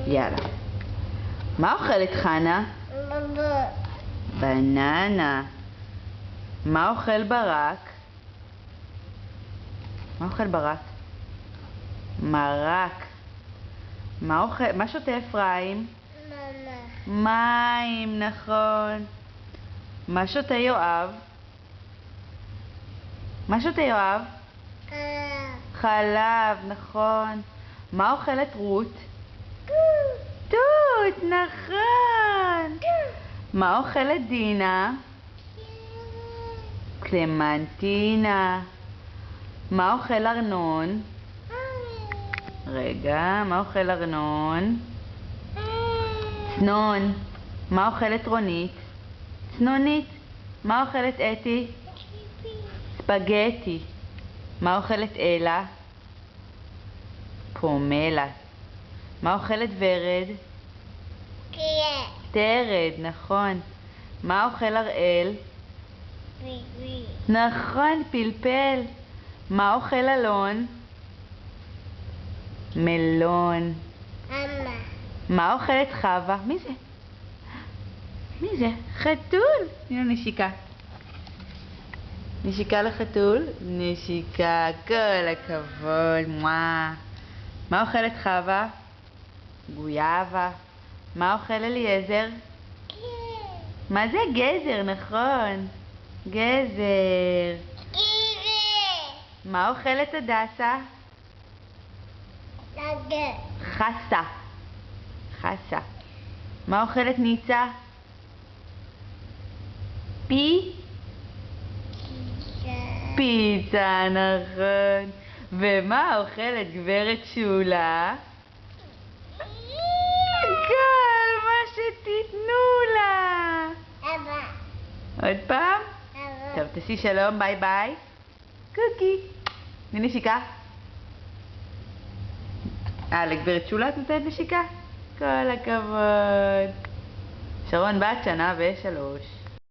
יאללה. מה אוכלת חנה? בננה. מה אוכל ברק? מה אוכל ברק? מרק. מה שותה אפרים? מים, נכון. מה שותה יואב? מה שותה יואב? חלב, נכון. מה אוכלת רות? תות, נכון. מה אוכלת דינה? קלמנטינה. מה אוכל ארנון? רגע, מה אוכל ארנון? צנון. מה אוכלת רונית? צנונית. מה אוכלת אתי? ספגטי. מה אוכלת אלה? פומלה. מה אוכלת ורד? תרד, נכון. מה אוכל אראל? נכון, פלפל. מה אוכל אלון? מלון. מה אוכלת חווה? מי זה? מי זה? חתול. הנה נשיקה. נשיקה לחתול. נשיקה, כל הכבוד. מה אוכלת חווה? גויאבה. מה אוכל אליעזר? מה זה גזר? נכון. גזר. מה אוכלת הדסה? חסה. חסה. מה אוכלת ניצה? פיצה, נכון. ומה אוכלת גברת שולה? כל מה שתיתנו לה. עוד פעם? טוב, תעשי שלום, ביי ביי. קוקי. תני נשיקה. לגברת שולה את נותנת נשיקה? כל הכבוד. שרון בת 1 ו3.